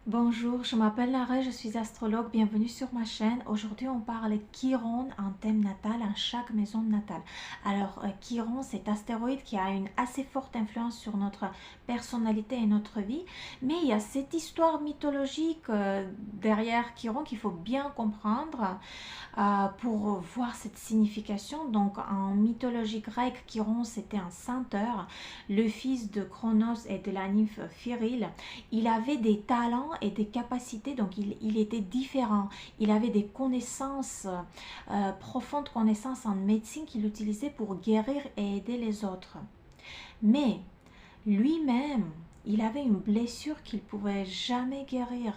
Bonjour, je m'appelle Lara, je suis astrologue, bienvenue sur ma chaîne. Aujourd'hui on parle Chiron, un thème natal, en chaque maison natale. Alors Chiron, c'est astéroïde qui a une assez forte influence sur notre personnalité et notre vie, mais il y a cette histoire mythologique derrière Chiron qu'il faut bien comprendre pour voir cette signification. Donc en mythologie grecque, Chiron c'était un centaure, le fils de Cronos et de la nymphe Pyrrhile. Il avait des talents et des capacités, donc il était différent. Il avait des connaissances, profondes connaissances en médecine qu'il utilisait pour guérir et aider les autres. Mais lui-même, il avait une blessure qu'il ne pouvait jamais guérir.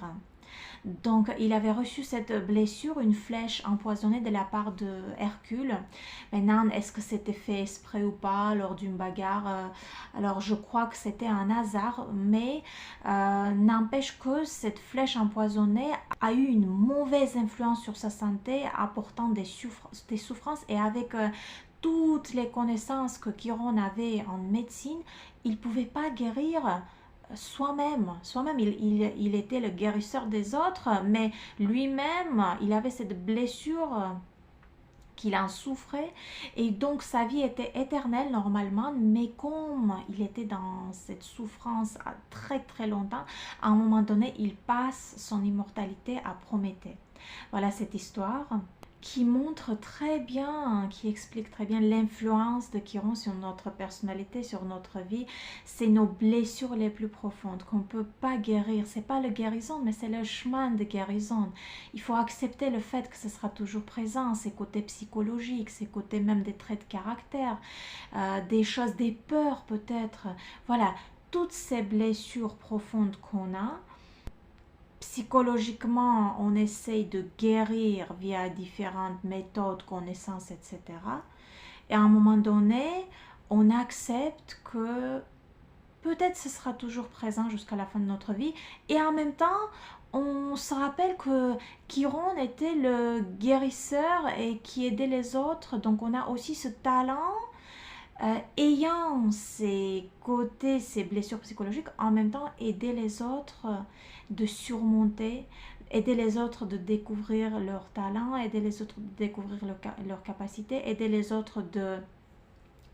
Donc, il avait reçu cette blessure, une flèche empoisonnée de la part de Hercule. Maintenant, est-ce que c'était fait exprès ou pas lors d'une bagarre? Alors, je crois que c'était un hasard, mais n'empêche que cette flèche empoisonnée a eu une mauvaise influence sur sa santé, apportant des souffrances et avec toutes les connaissances que Chiron avait en médecine, il ne pouvait pas guérir soi-même, il était le guérisseur des autres, mais lui-même, il avait cette blessure qu'il en souffrait et donc sa vie était éternelle normalement, mais comme il était dans cette souffrance très très longtemps, à un moment donné, il passe son immortalité à Prométhée. Voilà cette histoire qui montre très bien, qui explique très bien l'influence de Chiron sur notre personnalité, sur notre vie. C'est nos blessures les plus profondes qu'on ne peut pas guérir. C'est pas le guérison, mais c'est le chemin de guérison. Il faut accepter le fait que ce sera toujours présent, ces côtés psychologiques, ces côtés même des traits de caractère, des choses, des peurs peut-être. Voilà, toutes ces blessures profondes qu'on a, psychologiquement, on essaye de guérir via différentes méthodes, connaissances, etc. Et à un moment donné, on accepte que peut-être ce sera toujours présent jusqu'à la fin de notre vie. Et en même temps, on se rappelle que Chiron était le guérisseur et qui aidait les autres. Donc on a aussi ce talent ayant ces côtés, ces blessures psychologiques, en même temps aider les autres de surmonter, aider les autres de découvrir leurs talents, aider les autres de découvrir leurs capacités, aider les autres de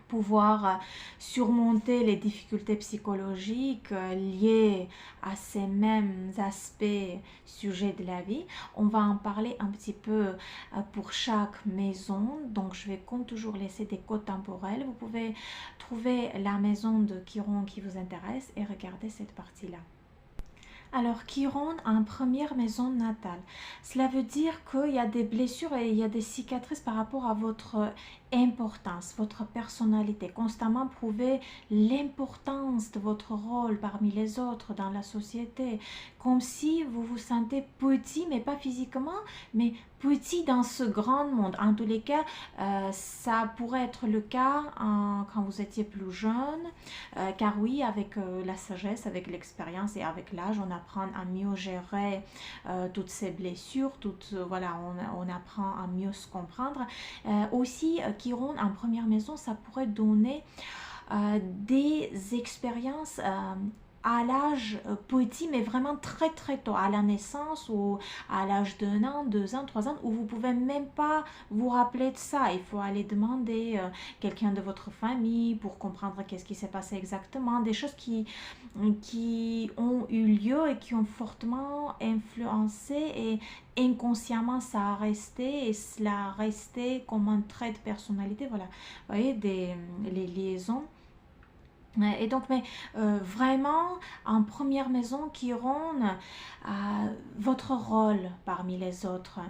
pouvoir surmonter les difficultés psychologiques liées à ces mêmes aspects sujets de la vie. On va en parler un petit peu pour chaque maison. Donc je vais comme toujours laisser des codes temporels. Vous pouvez trouver la maison de Chiron qui vous intéresse et regarder cette partie-là. Alors, Chiron en première maison natale. Cela veut dire qu'il y a des blessures et il y a des cicatrices par rapport à votre importance, votre personnalité. Constamment prouver l'importance de votre rôle parmi les autres dans la société. Comme si vous vous sentez petit, mais pas physiquement, mais petit dans ce grand monde. En tous les cas, ça pourrait être le cas quand vous étiez plus jeune, car oui, avec la sagesse, avec l'expérience et avec l'âge, on apprend à mieux gérer toutes ces blessures, voilà, on apprend à mieux se comprendre. Aussi, Chiron en première maison, ça pourrait donner des expériences à l'âge petit, mais vraiment très très tôt, à la naissance ou à l'âge d'un an, 2 ans, 3 ans, où vous pouvez même pas vous rappeler de ça. Il faut aller demander quelqu'un de votre famille pour comprendre qu'est-ce qui s'est passé exactement, des choses qui ont eu lieu et qui ont fortement influencé et inconsciemment ça a resté et cela a resté comme un trait de personnalité. Voilà, vous voyez, les liaisons. Et donc, mais vraiment, en première maison, Chiron, votre rôle parmi les autres,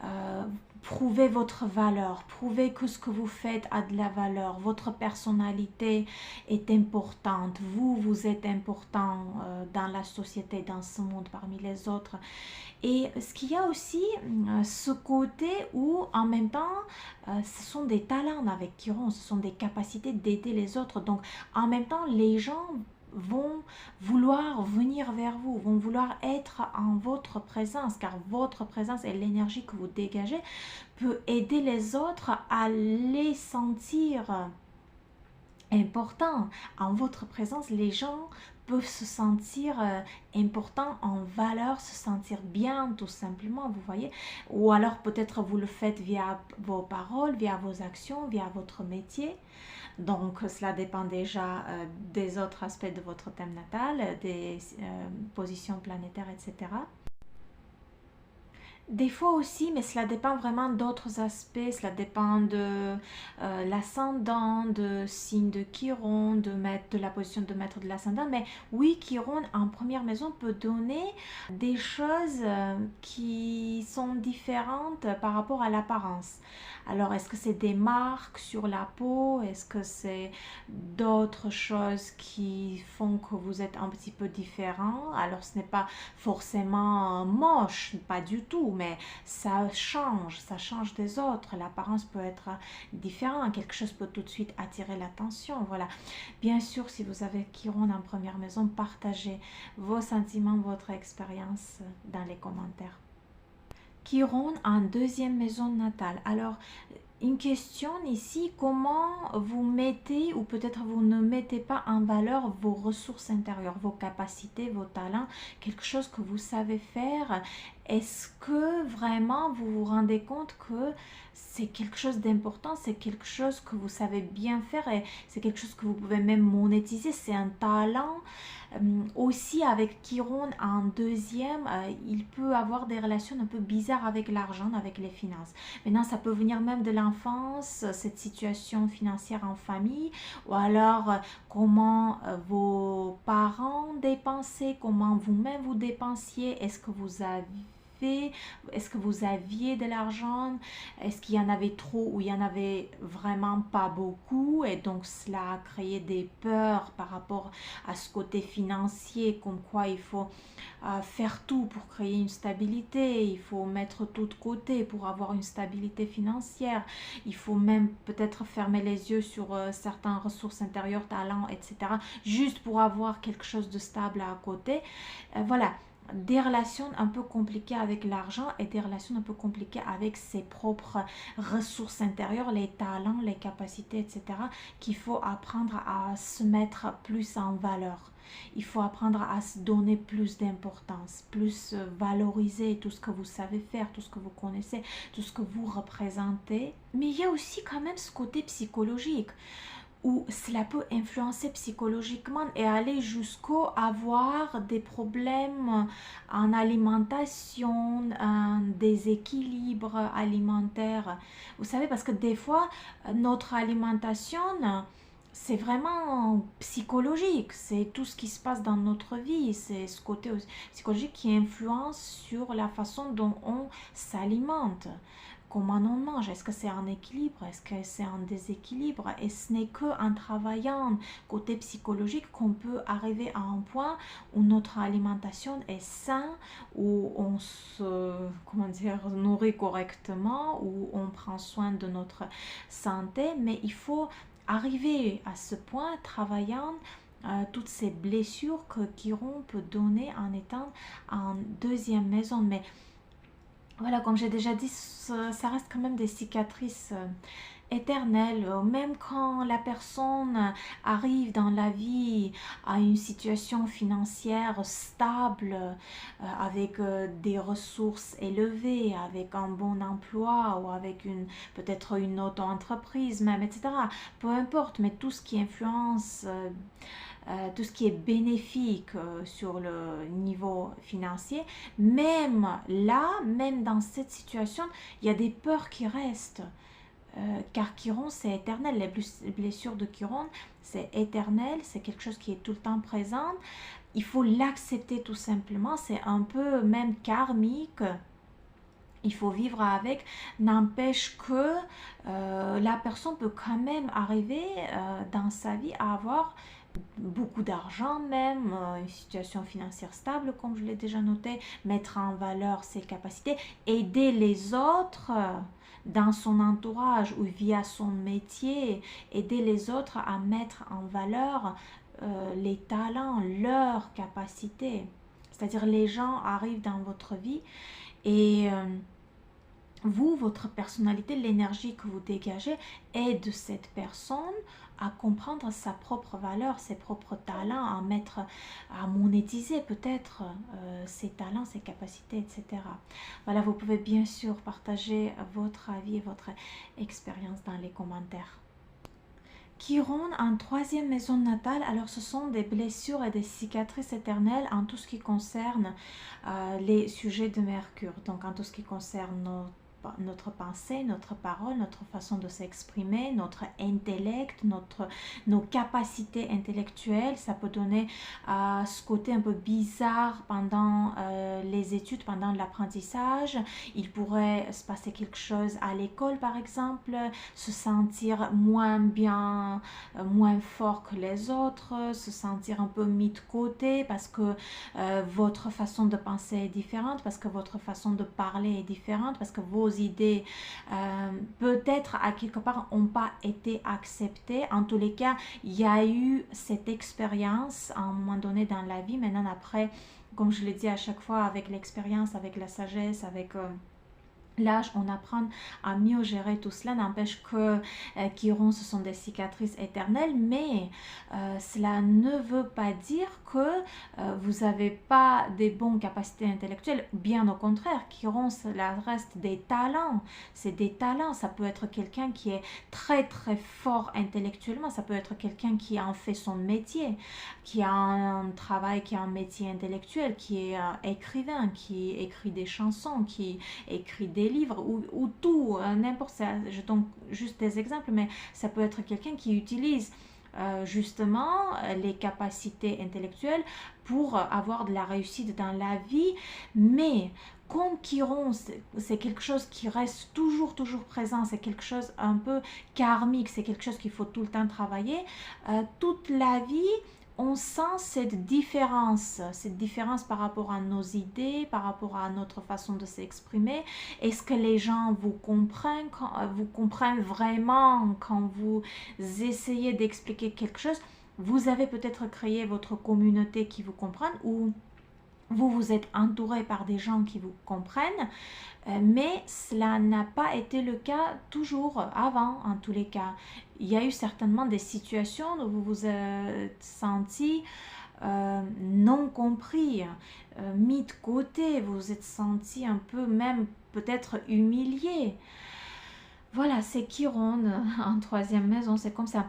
euh, prouvez votre valeur, prouvez que ce que vous faites a de la valeur, votre personnalité est importante, vous êtes important dans la société, dans ce monde parmi les autres. Et ce qu'il y a aussi, ce côté où en même temps, ce sont des talents avec Chiron, ce sont des capacités d'aider les autres. Donc en même temps, les gens vont vouloir venir vers vous, vont vouloir être en votre présence, car votre présence et l'énergie que vous dégagez peut aider les autres à les sentir importants. En votre présence, les gens peuvent se sentir importants, en valeur, se sentir bien tout simplement, vous voyez. Ou alors peut-être vous le faites via vos paroles, via vos actions, via votre métier. Donc cela dépend déjà des autres aspects de votre thème natal, des positions planétaires, etc. Des fois aussi, mais cela dépend vraiment d'autres aspects. Cela dépend de l'ascendant, de signe de Chiron, de la position de maître de l'ascendant. Mais oui, Chiron en première maison peut donner des choses qui sont différentes par rapport à l'apparence. Alors, est-ce que c'est des marques sur la peau? Est-ce que c'est d'autres choses qui font que vous êtes un petit peu différent? Alors, ce n'est pas forcément moche, pas du tout, mais ça change des autres. L'apparence peut être différente, quelque chose peut tout de suite attirer l'attention. Voilà. Bien sûr, si vous avez Chiron en première maison, partagez vos sentiments, votre expérience dans les commentaires. Chiron en deuxième maison natale. Alors, une question ici, comment vous mettez ou peut-être vous ne mettez pas en valeur vos ressources intérieures, vos capacités, vos talents, quelque chose que vous savez faire. Est-ce que vraiment vous vous rendez compte que c'est quelque chose d'important, c'est quelque chose que vous savez bien faire et c'est quelque chose que vous pouvez même monétiser, c'est un talent. Aussi avec Chiron en deuxième, il peut avoir des relations un peu bizarres avec l'argent, avec les finances. Maintenant, ça peut venir même de l'enfance, cette situation financière en famille, ou alors comment vos parents dépensaient, comment vous-même vous dépensiez, est-ce que vous aviez de l'argent? Est-ce qu'il y en avait trop ou il y en avait vraiment pas beaucoup? Et donc cela a créé des peurs par rapport à ce côté financier, comme quoi il faut faire tout pour créer une stabilité, il faut mettre tout de côté pour avoir une stabilité financière, il faut même peut-être fermer les yeux sur certaines ressources intérieures, talents, etc., juste pour avoir quelque chose de stable à côté. Voilà, des relations un peu compliquées avec l'argent et des relations un peu compliquées avec ses propres ressources intérieures, les talents, les capacités, etc., qu'il faut apprendre à se mettre plus en valeur. Il faut apprendre à se donner plus d'importance, plus valoriser tout ce que vous savez faire, tout ce que vous connaissez, tout ce que vous représentez. Mais il y a aussi quand même ce côté psychologique où cela peut influencer psychologiquement et aller jusqu'au avoir des problèmes en alimentation, un déséquilibre alimentaire. Vous savez, parce que des fois, notre alimentation, c'est vraiment psychologique, c'est tout ce qui se passe dans notre vie, c'est ce côté psychologique qui influence sur la façon dont on s'alimente, comment on mange, est-ce que c'est en équilibre, est-ce que c'est en déséquilibre, et ce n'est qu'en travaillant côté psychologique qu'on peut arriver à un point où notre alimentation est saine, où on se, comment dire, nourrit correctement, où on prend soin de notre santé, mais il faut arriver à ce point travaillant toutes ces blessures que Chiron peut donner en étant en deuxième maison. Mais voilà, comme j'ai déjà dit, ça reste quand même des cicatrices éternelles. Même quand la personne arrive dans la vie à une situation financière stable, avec des ressources élevées, avec un bon emploi ou avec peut-être une auto-entreprise même, etc. Peu importe, mais tout ce qui influence tout ce qui est bénéfique sur le niveau financier, même là, même dans cette situation, il y a des peurs qui restent. Car Chiron, c'est éternel. Les blessures de Chiron, c'est éternel, c'est quelque chose qui est tout le temps présent. Il faut l'accepter tout simplement, c'est un peu même karmique. Il faut vivre avec, n'empêche que la personne peut quand même arriver dans sa vie à avoir beaucoup d'argent même, une situation financière stable comme je l'ai déjà noté, mettre en valeur ses capacités, aider les autres dans son entourage ou via son métier, aider les autres à mettre en valeur les talents, leurs capacités. C'est-à-dire les gens arrivent dans votre vie et vous, votre personnalité, l'énergie que vous dégagez aide cette personne à comprendre sa propre valeur, ses propres talents, à monétiser peut-être ses talents, ses capacités, etc. Voilà, vous pouvez bien sûr partager votre avis et votre expérience dans les commentaires. Chiron en troisième maison natale, alors ce sont des blessures et des cicatrices éternelles en tout ce qui concerne les sujets de Mercure. Donc en tout ce qui concerne notre pensée, notre parole, notre façon de s'exprimer, notre intellect, nos capacités intellectuelles. Ça peut donner ce côté un peu bizarre pendant les études, pendant l'apprentissage. Il pourrait se passer quelque chose à l'école, par exemple, se sentir moins bien, moins fort que les autres, se sentir un peu mis de côté parce que votre façon de penser est différente, parce que votre façon de parler est différente, parce que vos idées peut-être à quelque part n'ont pas été acceptées. En tous les cas, il y a eu cette expérience à un moment donné dans la vie. Maintenant, après, comme je le dis à chaque fois, avec l'expérience, avec la sagesse, avec l'âge, on apprend à mieux gérer tout cela. N'empêche que Chiron, ce sont des cicatrices éternelles, mais cela ne veut pas dire que vous n'avez pas des bonnes capacités intellectuelles. Bien au contraire, Chiron, cela reste des talents. C'est des talents. Ça peut être quelqu'un qui est très très fort intellectuellement. Ça peut être quelqu'un qui en fait son métier, qui a un travail, qui a un métier intellectuel, qui est écrivain, qui écrit des chansons, qui écrit des livres ou tout, n'importe ça. Je donne juste des exemples, mais ça peut être quelqu'un qui utilise justement les capacités intellectuelles pour avoir de la réussite dans la vie, mais comme Chiron, c'est quelque chose qui reste toujours présent, c'est quelque chose un peu karmique, c'est quelque chose qu'il faut tout le temps travailler, toute la vie on sent cette différence par rapport à nos idées, par rapport à notre façon de s'exprimer. Est-ce que les gens vous comprennent vraiment quand vous essayez d'expliquer quelque chose? Vous avez peut-être créé votre communauté qui vous comprenne, ou vous êtes entouré par des gens qui vous comprennent, mais cela n'a pas été le cas toujours avant, en tous les cas. Il y a eu certainement des situations où vous vous êtes senti non compris, mis de côté, vous vous êtes senti un peu même peut-être humilié. Voilà, c'est Chiron en troisième maison, c'est comme ça.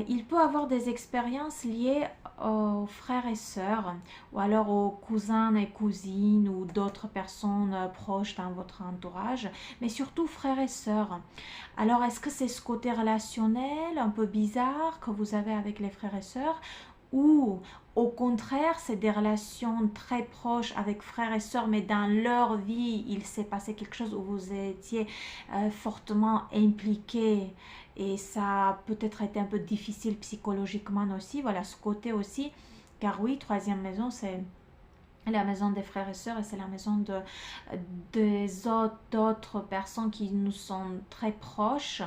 Il peut avoir des expériences liées aux frères et sœurs, ou alors aux cousins et cousines, ou d'autres personnes proches dans votre entourage, mais surtout frères et sœurs. Alors, est-ce que c'est ce côté relationnel un peu bizarre que vous avez avec les frères et sœurs, ou au contraire, c'est des relations très proches avec frères et sœurs, mais dans leur vie, il s'est passé quelque chose où vous étiez fortement impliqués et ça a peut-être été un peu difficile psychologiquement aussi. Voilà, ce côté aussi, car oui, troisième maison, c'est la maison des frères et sœurs et c'est la maison d'autres personnes qui nous sont très proches.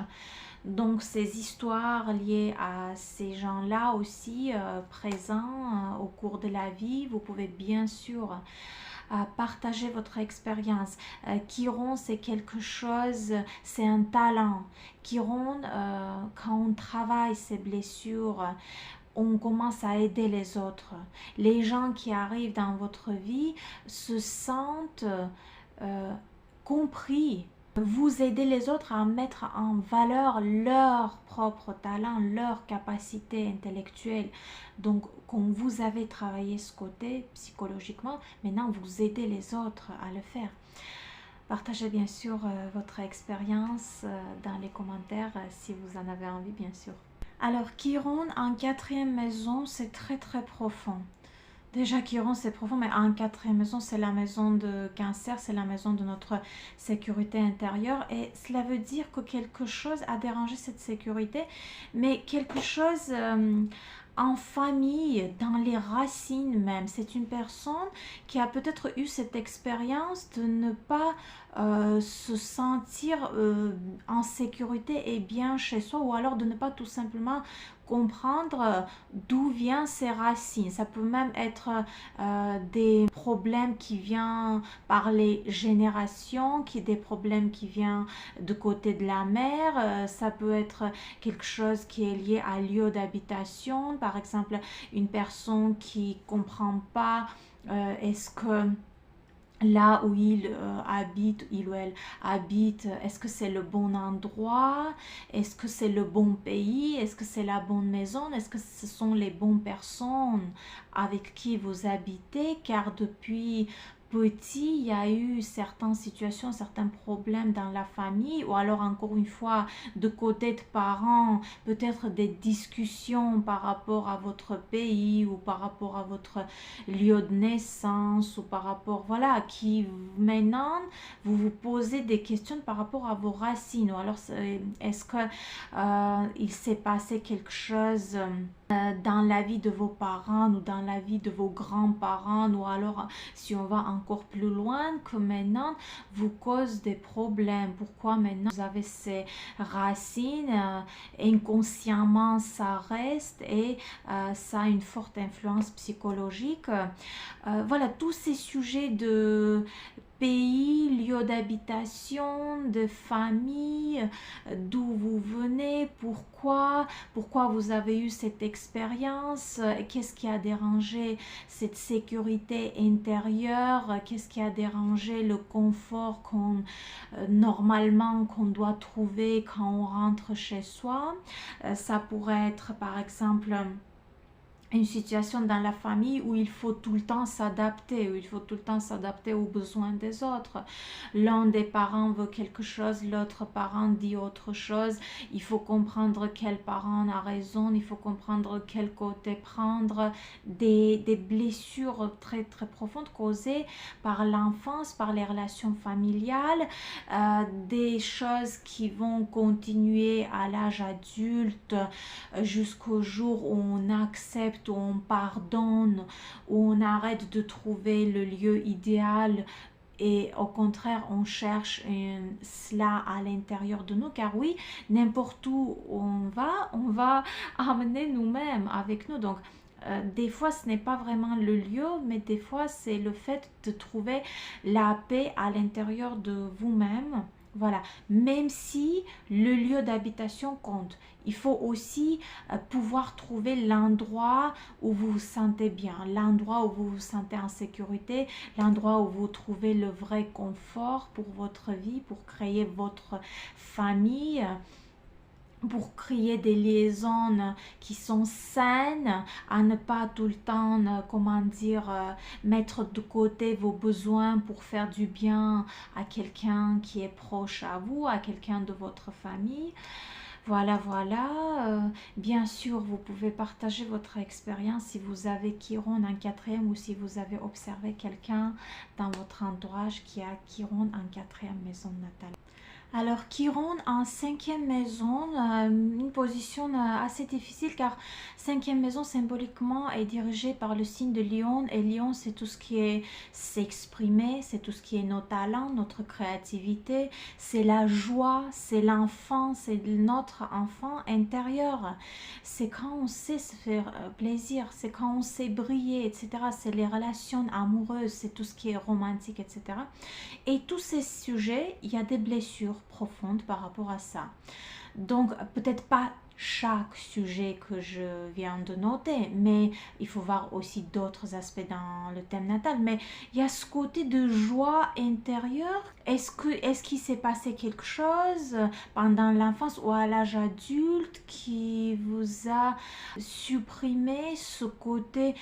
Donc ces histoires liées à ces gens-là aussi présents au cours de la vie, vous pouvez bien sûr partager votre expérience. Chiron, c'est quelque chose, c'est un talent. Chiron, quand on travaille ses blessures, on commence à aider les autres. Les gens qui arrivent dans votre vie se sentent compris. Vous aidez les autres à mettre en valeur leur propre talent, leur capacité intellectuelle. Donc, quand vous avez travaillé ce côté psychologiquement, maintenant vous aidez les autres à le faire. Partagez bien sûr votre expérience dans les commentaires si vous en avez envie, bien sûr. Alors, Chiron en quatrième maison, c'est très très profond. Déjà, Chiron, c'est profond, mais en quatrième maison, c'est la maison de Cancer, c'est la maison de notre sécurité intérieure. Et cela veut dire que quelque chose a dérangé cette sécurité, mais quelque chose en famille, dans les racines même. C'est une personne qui a peut-être eu cette expérience de ne pas se sentir en sécurité et bien chez soi, ou alors de ne pas tout simplement comprendre d'où viennent ces racines. Ça peut même être des problèmes qui viennent par les générations, des problèmes qui viennent du côté de la mère. Ça peut être quelque chose qui est lié à lieu d'habitation. Par exemple, une personne qui comprend pas est-ce que là où il ou elle habite, est-ce que c'est le bon endroit? Est-ce que c'est le bon pays? Est-ce que c'est la bonne maison? Est-ce que ce sont les bonnes personnes avec qui vous habitez? Car depuis petit, il y a eu certaines situations, certains problèmes dans la famille, ou alors encore une fois, de côté de parents, peut-être des discussions par rapport à votre pays ou par rapport à votre lieu de naissance ou par rapport, voilà, qui maintenant, vous vous posez des questions par rapport à vos racines. Ou alors, est-ce que il s'est passé quelque chose dans la vie de vos parents ou dans la vie de vos grands-parents, ou alors si on va encore plus loin, que maintenant vous cause des problèmes. Pourquoi maintenant vous avez ces racines, inconsciemment ça reste et ça a une forte influence psychologique. Voilà, tous ces sujets de pays, lieu d'habitation, de famille, d'où vous venez, pourquoi vous avez eu cette expérience, qu'est-ce qui a dérangé cette sécurité intérieure, qu'est-ce qui a dérangé le confort normalement qu'on doit trouver quand on rentre chez soi. Ça pourrait être par exemple une situation dans la famille où il faut tout le temps s'adapter, où il faut tout le temps s'adapter aux besoins des autres. L'un des parents veut quelque chose, l'autre parent dit autre chose. Il faut comprendre quel parent a raison, il faut comprendre quel côté prendre. Des blessures très très profondes causées par l'enfance, par les relations familiales, des choses qui vont continuer à l'âge adulte jusqu'au jour où on accepte, où on pardonne, où on arrête de trouver le lieu idéal et au contraire on cherche cela à l'intérieur de nous, car oui, n'importe où on va amener nous-mêmes avec nous. Donc des fois ce n'est pas vraiment le lieu, mais des fois c'est le fait de trouver la paix à l'intérieur de vous-même. Voilà, même si le lieu d'habitation compte, il faut aussi pouvoir trouver l'endroit où vous vous sentez bien, l'endroit où vous vous sentez en sécurité, l'endroit où vous trouvez le vrai confort pour votre vie, pour créer votre famille, pour créer des liaisons qui sont saines, à ne pas tout le temps, comment dire, mettre de côté vos besoins pour faire du bien à quelqu'un qui est proche à vous, à quelqu'un de votre famille. Voilà, voilà. Bien sûr, vous pouvez partager votre expérience si vous avez Chiron en quatrième ou si vous avez observé quelqu'un dans votre entourage qui a Chiron en quatrième maison natale. Alors, Chiron en cinquième maison, une position assez difficile car cinquième maison symboliquement est dirigée par le signe de Lion, et Lion c'est tout ce qui est s'exprimer, c'est tout ce qui est nos talents, notre créativité, c'est la joie, c'est l'enfant, c'est notre enfant intérieur, c'est quand on sait se faire plaisir, c'est quand on sait briller, etc. C'est les relations amoureuses, c'est tout ce qui est romantique, etc. Et tous ces sujets, il y a des blessures profondes par rapport à ça. Donc, peut-être pas chaque sujet que je viens de noter, mais il faut voir aussi d'autres aspects dans le thème natal. Mais il y a ce côté de joie intérieure. Est-ce qu'il s'est passé quelque chose pendant l'enfance ou à l'âge adulte qui vous a supprimé ce côté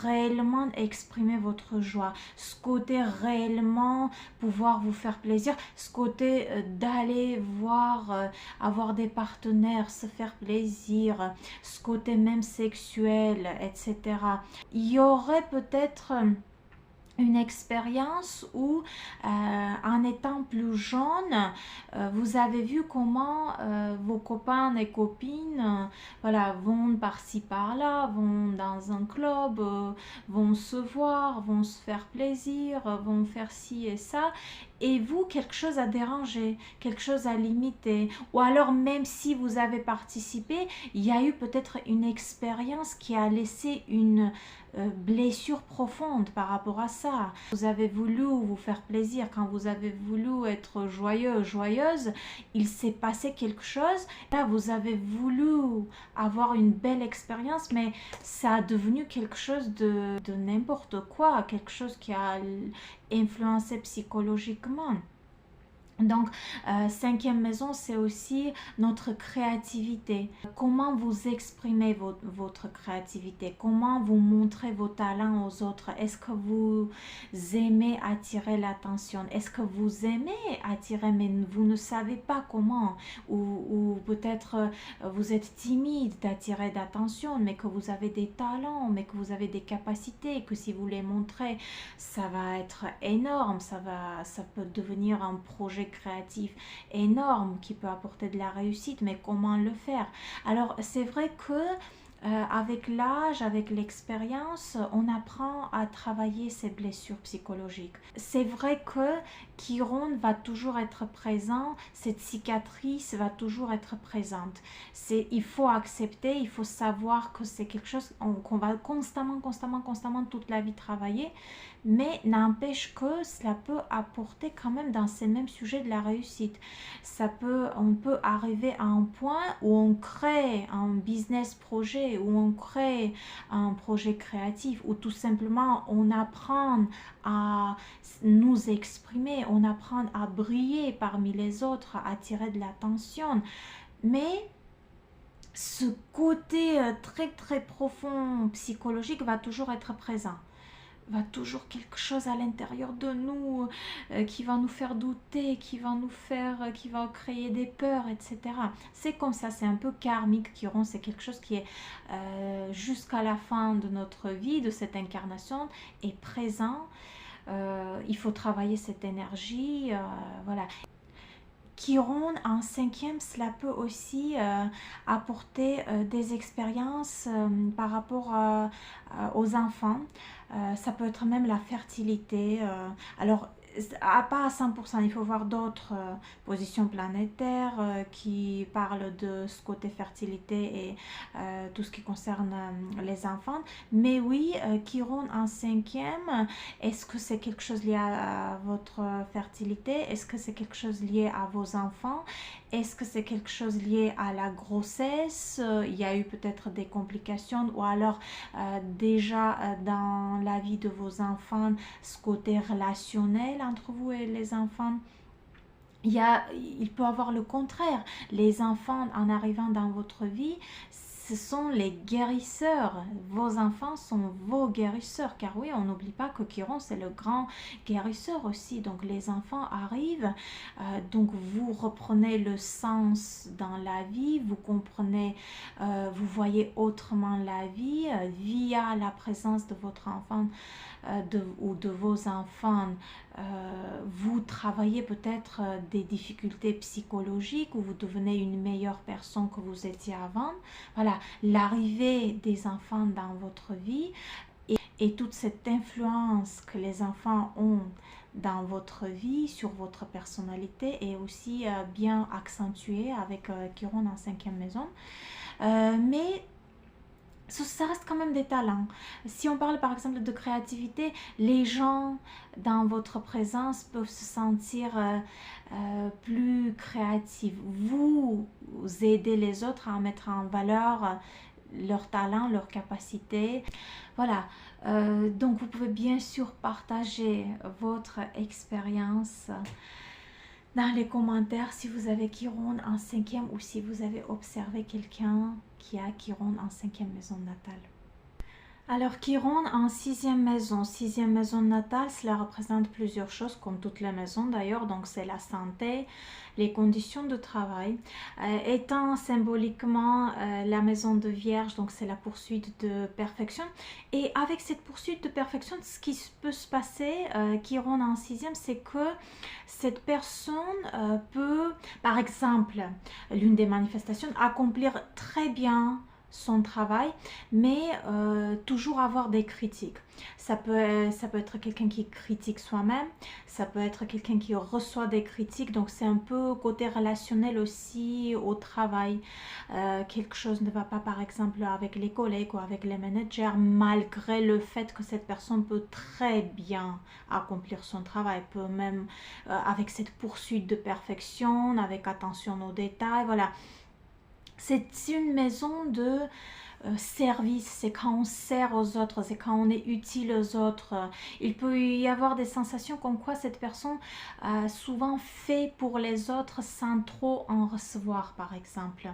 réellement exprimer votre joie, ce côté réellement pouvoir vous faire plaisir, ce côté d'aller voir, avoir des partenaires, se faire plaisir, ce côté même sexuel, etc. Il y aurait peut-être une expérience où, en étant plus jeune, vous avez vu comment vos copains et copines voilà, vont par-ci par-là, vont dans un club, vont se voir, vont se faire plaisir, vont faire ci et ça. Et vous, quelque chose a dérangé, quelque chose a limité. Ou alors, même si vous avez participé, il y a eu peut-être une expérience qui a laissé une blessure profonde par rapport à ça. Vous avez voulu vous faire plaisir, quand vous avez voulu être joyeux, joyeuse, il s'est passé quelque chose. Là, vous avez voulu avoir une belle expérience, mais ça a devenu quelque chose de n'importe quoi, quelque chose qui a influencé psychologiquement. Donc, cinquième maison, c'est aussi notre créativité. Comment vous exprimez votre créativité? Comment vous montrez vos talents aux autres? Est-ce que vous aimez attirer l'attention? Est-ce que vous aimez attirer, mais vous ne savez pas comment? Ou peut-être vous êtes timide d'attirer l'attention, mais que vous avez des talents, mais que vous avez des capacités, que si vous les montrez, ça va être énorme, ça peut devenir un projet créatif énorme qui peut apporter de la réussite, mais comment le faire? Alors, c'est vrai que avec l'âge, avec l'expérience, on apprend à travailler ces blessures psychologiques. C'est vrai que Chiron va toujours être présent, cette cicatrice va toujours être présente. Il faut accepter, il faut savoir que c'est quelque chose qu'on va constamment toute la vie travailler, mais n'empêche que cela peut apporter quand même dans ces mêmes sujets de la réussite. On peut arriver à un point où on crée un business projet, où on crée un projet créatif, où tout simplement on apprend à nous exprimer, on apprend à briller parmi les autres, à attirer de l'attention. Mais ce côté très profond psychologique va toujours être présent, va toujours quelque chose à l'intérieur de nous qui va nous faire douter, qui va créer des peurs, etc. C'est comme ça, c'est un peu karmique, Chiron, c'est quelque chose qui est jusqu'à la fin de notre vie, de cette incarnation, est présent. Il faut travailler cette énergie, voilà. Chiron en cinquième, cela peut aussi apporter des expériences par rapport aux enfants. Ça peut être même la fertilité. Alors, pas à 100%, il faut voir d'autres positions planétaires qui parlent de ce côté fertilité et tout ce qui concerne les enfants. Mais oui, Chiron en cinquième, est-ce que c'est quelque chose lié à votre fertilité? Est-ce que c'est quelque chose lié à vos enfants? Est-ce que c'est quelque chose lié à la grossesse? Il y a eu peut-être des complications, ou alors déjà dans la vie de vos enfants, ce côté relationnel entre vous et les enfants. Il peut avoir le contraire. Les enfants, en arrivant dans votre vie, ce sont les guérisseurs. Vos enfants sont vos guérisseurs. Car oui, on n'oublie pas que Chiron, c'est le grand guérisseur aussi. Donc les enfants arrivent, donc vous reprenez le sens dans la vie, vous comprenez, vous voyez autrement la vie via la présence de votre enfant ou de vos enfants. Vous travaillez peut-être des difficultés psychologiques, ou vous devenez une meilleure personne que vous étiez avant. Voilà, l'arrivée des enfants dans votre vie et toute cette influence que les enfants ont dans votre vie, sur votre personnalité, est aussi bien accentuée avec Chiron en cinquième maison. Mais ça reste quand même des talents. Si on parle par exemple de créativité, les gens dans votre présence peuvent se sentir plus créatifs. Vous aidez les autres à mettre en valeur leurs talents, leurs capacités. Voilà. Donc vous pouvez bien sûr partager votre expérience dans les commentaires si vous avez Chiron en cinquième, ou si vous avez observé quelqu'un qui a Chiron en cinquième maison natale. Alors, Chiron en sixième maison natale, cela représente plusieurs choses, comme toutes les maisons d'ailleurs. Donc, c'est la santé, les conditions de travail. Étant symboliquement la maison de Vierge, donc c'est la poursuite de perfection. Et avec cette poursuite de perfection, ce qui peut se passer, Chiron en sixième, c'est que cette personne peut, par exemple, l'une des manifestations, accomplir très bien son travail, mais toujours avoir des critiques. Ça peut être quelqu'un qui critique soi-même, ça peut être quelqu'un qui reçoit des critiques, donc c'est un peu côté relationnel aussi au travail. Quelque chose ne va pas par exemple avec les collègues ou avec les managers, malgré le fait que cette personne peut très bien accomplir son travail, peut même avec cette poursuite de perfection, avec attention aux détails, voilà. C'est une maison de service, c'est quand on sert aux autres, c'est quand on est utile aux autres. Il peut y avoir des sensations comme quoi cette personne souvent fait pour les autres sans trop en recevoir, par exemple.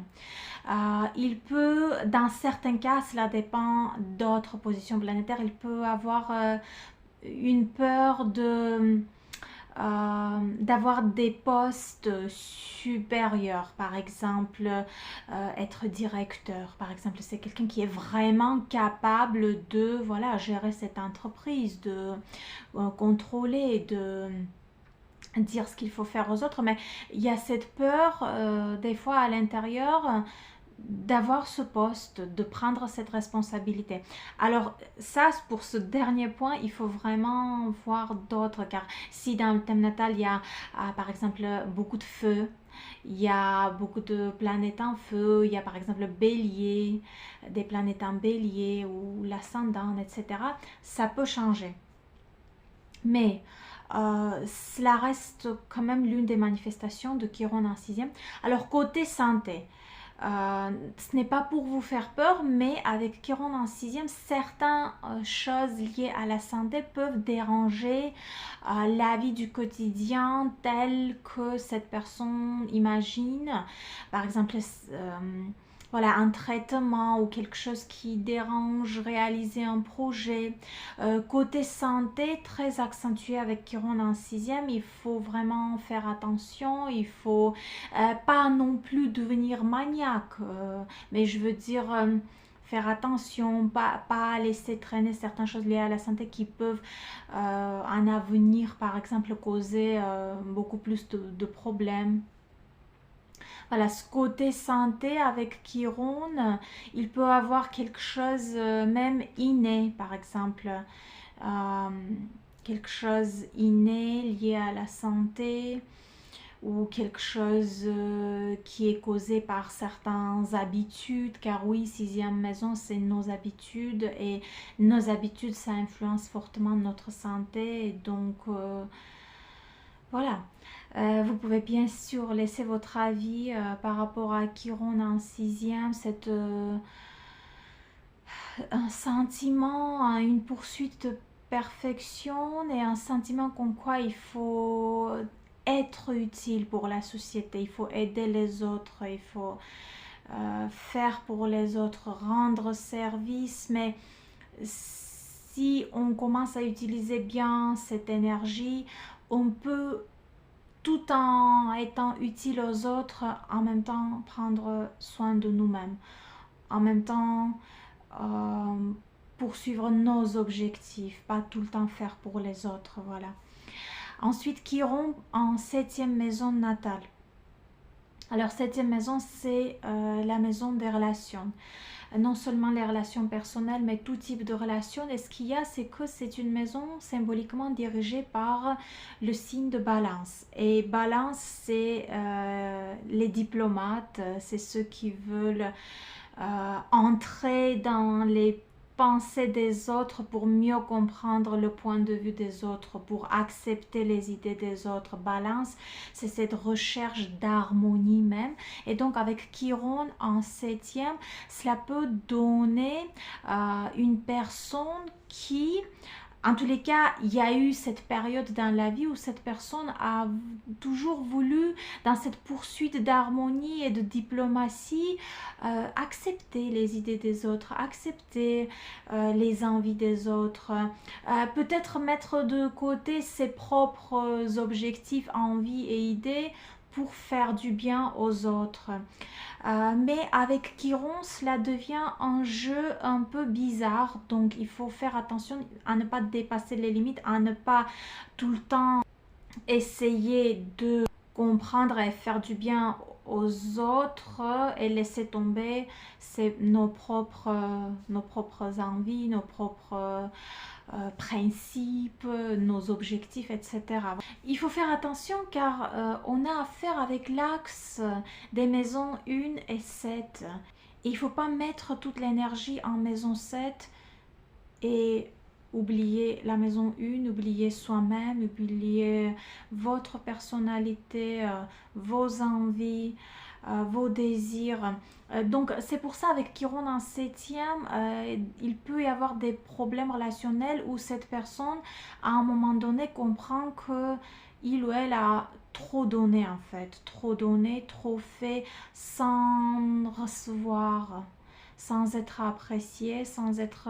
Il peut, dans certains cas, cela dépend d'autres positions planétaires, il peut avoir une peur de d'avoir des postes supérieurs, par exemple être directeur, par exemple, c'est quelqu'un qui est vraiment capable de voilà, gérer cette entreprise, de contrôler, de dire ce qu'il faut faire aux autres, mais il y a cette peur des fois à l'intérieur d'avoir ce poste, de prendre cette responsabilité. Alors ça, pour ce dernier point, il faut vraiment voir d'autres, car si dans le thème natal, il y a par exemple beaucoup de feu, il y a beaucoup de planètes en feu, il y a par exemple le bélier, des planètes en bélier ou l'ascendant, etc. Ça peut changer. Mais cela reste quand même l'une des manifestations de Chiron en sixième. Alors côté santé, ce n'est pas pour vous faire peur, mais avec Chiron en sixième, certaines choses liées à la santé peuvent déranger la vie du quotidien telle que cette personne imagine. Par exemple, voilà, un traitement ou quelque chose qui dérange, réaliser un projet. Côté santé, très accentué avec Chiron en sixième, il faut vraiment faire attention, il faut pas non plus devenir maniaque, mais je veux dire faire attention, pas laisser traîner certaines choses liées à la santé qui peuvent en avenir, par exemple, causer beaucoup plus de problèmes. Voilà, ce côté santé avec Chiron, il peut avoir quelque chose même inné, par exemple. Euh, Quelque chose inné lié à la santé ou quelque chose qui est causé par certaines habitudes, car oui, sixième maison, c'est nos habitudes et nos habitudes, ça influence fortement notre santé. Et donc, voilà. Vous pouvez bien sûr laisser votre avis par rapport à Chiron en sixième, un sentiment, une poursuite de perfection et un sentiment comme quoi il faut être utile pour la société, il faut aider les autres, il faut faire pour les autres, rendre service, mais si on commence à utiliser bien cette énergie, on peut tout en étant utile aux autres, en même temps prendre soin de nous-mêmes, en même temps euh, poursuivre nos objectifs, pas tout le temps faire pour les autres, voilà. Ensuite, Chiron en septième maison natale. Alors, septième maison, c'est la maison des relations. Non seulement les relations personnelles, mais tout type de relations. Et ce qu'il y a, c'est que c'est une maison symboliquement dirigée par le signe de Balance. Et Balance, c'est les diplomates, c'est ceux qui veulent entrer dans les pensées des autres pour mieux comprendre le point de vue des autres, pour accepter les idées des autres. Balance, c'est cette recherche d'harmonie même. Et donc avec Chiron en septième, cela peut donner une personne qui En tous les cas, il y a eu cette période dans la vie où cette personne a toujours voulu, dans cette poursuite d'harmonie et de diplomatie, accepter les idées des autres, accepter les envies des autres, peut-être mettre de côté ses propres objectifs, envies et idées pour faire du bien aux autres. Mais avec Chiron, cela devient un jeu un peu bizarre, donc il faut faire attention à ne pas dépasser les limites, à ne pas tout le temps essayer de comprendre et faire du bien aux autres et laisser tomber nos propres envies, nos propres principes, nos objectifs, etc. Il faut faire attention car on a affaire avec l'axe des maisons 1 et 7. Il ne faut pas mettre toute l'énergie en maison 7 et oublier la maison 1, oublier soi-même, oublier votre personnalité, vos envies, vos désirs. Donc c'est pour ça avec Chiron en 7e, il peut y avoir des problèmes relationnels où cette personne à un moment donné comprend que il ou elle a trop donné en fait, trop donné, trop fait sans recevoir, sans être apprécié, sans être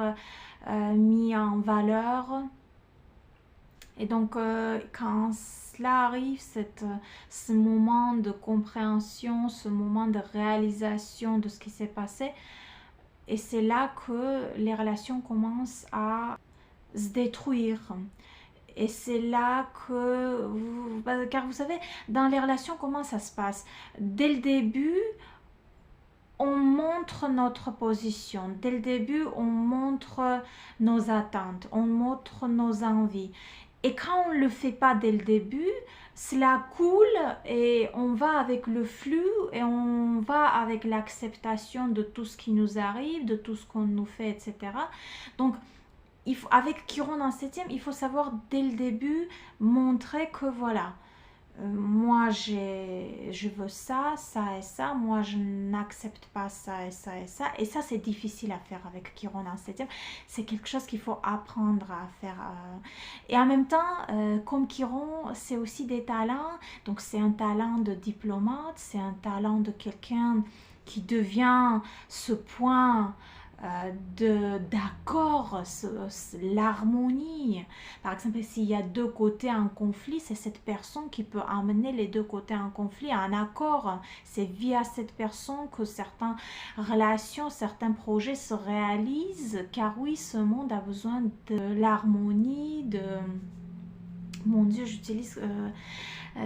mis en valeur. Et donc, quand cela arrive, ce moment de compréhension, ce moment de réalisation de ce qui s'est passé, et c'est là que les relations commencent à se détruire. Et c'est là que, car vous savez, dans les relations, comment ça se passe? Dès le début, on montre notre position. Dès le début, on montre nos attentes, on montre nos envies. Et quand on ne le fait pas dès le début, cela coule et on va avec le flux et on va avec l'acceptation de tout ce qui nous arrive, de tout ce qu'on nous fait, etc. Donc, avec Chiron en 7e, il faut savoir dès le début montrer que voilà, moi je veux ça, ça et ça, moi je n'accepte pas ça et ça et ça. Et ça c'est difficile à faire avec Chiron en 7e, c'est quelque chose qu'il faut apprendre à faire. Et en même temps, comme Chiron, c'est aussi des talents, donc c'est un talent de diplomate, c'est un talent de quelqu'un qui devient ce point d'accord, l'harmonie. Par exemple, s'il y a deux côtés en conflit, c'est cette personne qui peut amener les deux côtés en conflit à un accord. C'est via cette personne que certaines relations, certains projets se réalisent, car oui, ce monde a besoin de l'harmonie, de... Mon Dieu, j'utilise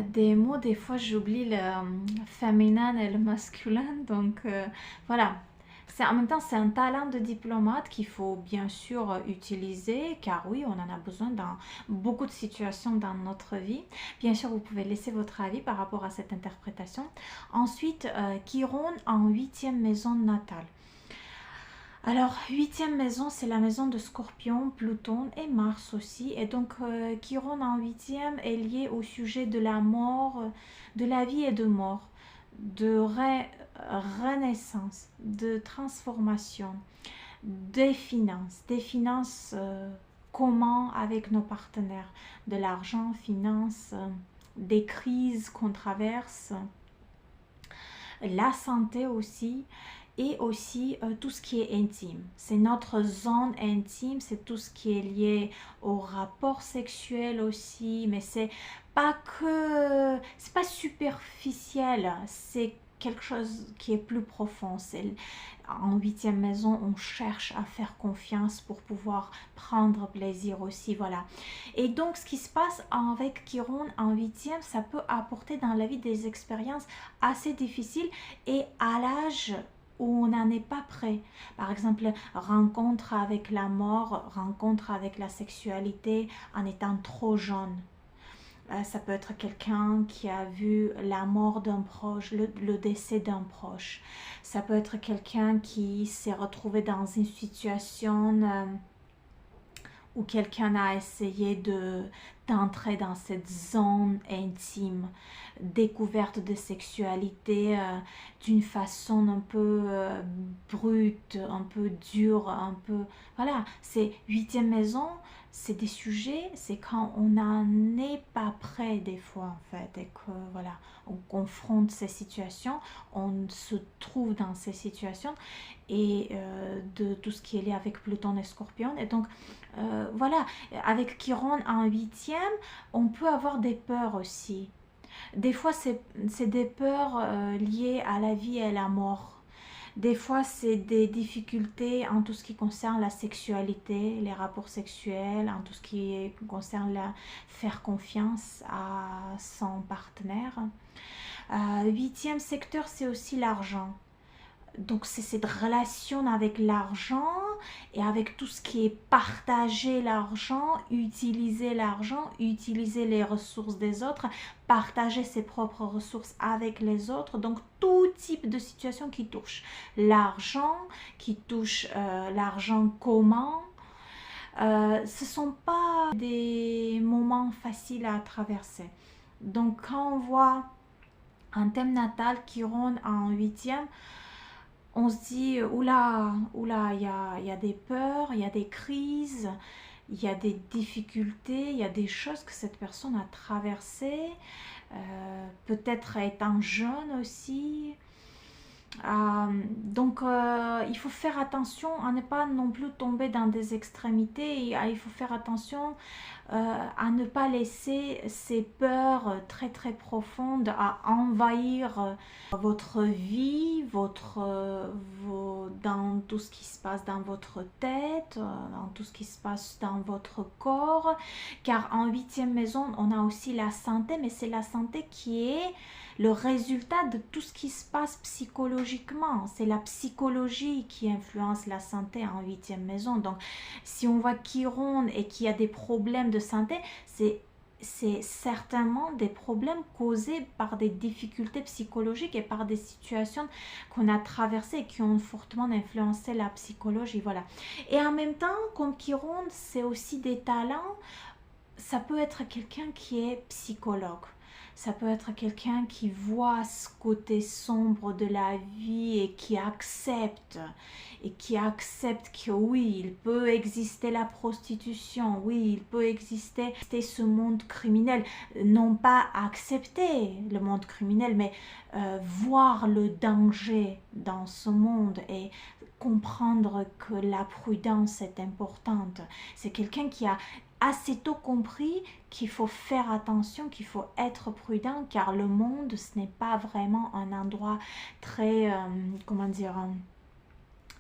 des mots, des fois j'oublie le féminin et le masculin, donc voilà. En même temps, c'est un talent de diplomate qu'il faut bien sûr utiliser, car oui, on en a besoin dans beaucoup de situations dans notre vie. Bien sûr, vous pouvez laisser votre avis par rapport à cette interprétation. Ensuite, Chiron en 8e maison natale. Alors, 8e maison, c'est la maison de Scorpion, Pluton et Mars aussi. Et donc, Chiron en 8e est lié au sujet de la mort, de la vie et de mort, de renaissance, de transformation, des finances comment avec nos partenaires, de l'argent, finances, des crises qu'on traverse, la santé aussi, et aussi tout ce qui est intime. C'est notre zone intime, c'est tout ce qui est lié au rapport sexuel aussi, mais c'est pas superficiel, c'est quelque chose qui est plus profond. En 8e maison, on cherche à faire confiance pour pouvoir prendre plaisir aussi, voilà. Et donc, ce qui se passe avec Chiron en 8e, ça peut apporter dans la vie des expériences assez difficiles et à l'âge où on n'en est pas prêt. Par exemple, rencontre avec la mort, rencontre avec la sexualité en étant trop jeune. Ça peut être quelqu'un qui a vu la mort d'un proche, le décès d'un proche. Ça peut être quelqu'un qui s'est retrouvé dans une situation où quelqu'un a essayé de d'entrer dans cette zone intime, découverte de sexualité d'une façon un peu brute, un peu dure, un peu... Voilà, c'est huitième maison, c'est des sujets, c'est quand on n'en est pas prêt des fois en fait, et que voilà, on confronte ces situations, on se trouve dans ces situations, et de tout ce qui est lié avec Pluton et Scorpion. Et donc, voilà, avec Chiron en huitième, on peut avoir des peurs aussi. Des fois, c'est des peurs liées à la vie et à la mort. Des fois, c'est des difficultés en tout ce qui concerne la sexualité, les rapports sexuels, en tout ce qui concerne la faire confiance à son partenaire. Huitième secteur, c'est aussi l'argent. Donc c'est cette relation avec l'argent et avec tout ce qui est partager l'argent, utiliser les ressources des autres, partager ses propres ressources avec les autres. Donc tout type de situation qui touche l'argent, qui touche l'argent commun. Ce ne sont pas des moments faciles à traverser. Donc quand on voit un thème natal qui ronde en huitième, on se dit, oula, oula, il y a des peurs, il y a des crises, il y a des difficultés, il y a des choses que cette personne a traversées, peut-être étant jeune aussi. Donc, il faut faire attention à ne pas non plus tomber dans des extrémités. Il faut faire attention à ne pas laisser ces peurs très très profondes à envahir votre vie, dans tout ce qui se passe dans votre tête, dans tout ce qui se passe dans votre corps. Car en huitième maison, on a aussi la santé, mais c'est la santé qui est le résultat de tout ce qui se passe psychologiquement. C'est la psychologie qui influence la santé en huitième maison. Donc, si on voit Chiron et qu'il y a des problèmes de santé, c'est certainement des problèmes causés par des difficultés psychologiques et par des situations qu'on a traversées et qui ont fortement influencé la psychologie. Voilà. Et en même temps, comme Chiron, c'est aussi des talents. Ça peut être quelqu'un qui est psychologue. Ça peut être quelqu'un qui voit ce côté sombre de la vie et qui accepte que oui, il peut exister la prostitution, oui, il peut exister ce monde criminel. Non pas accepter le monde criminel, mais voir le danger dans ce monde et comprendre que la prudence est importante. C'est quelqu'un qui a assez tôt compris qu'il faut faire attention, qu'il faut être prudent, car le monde, ce n'est pas vraiment un endroit très, comment dire,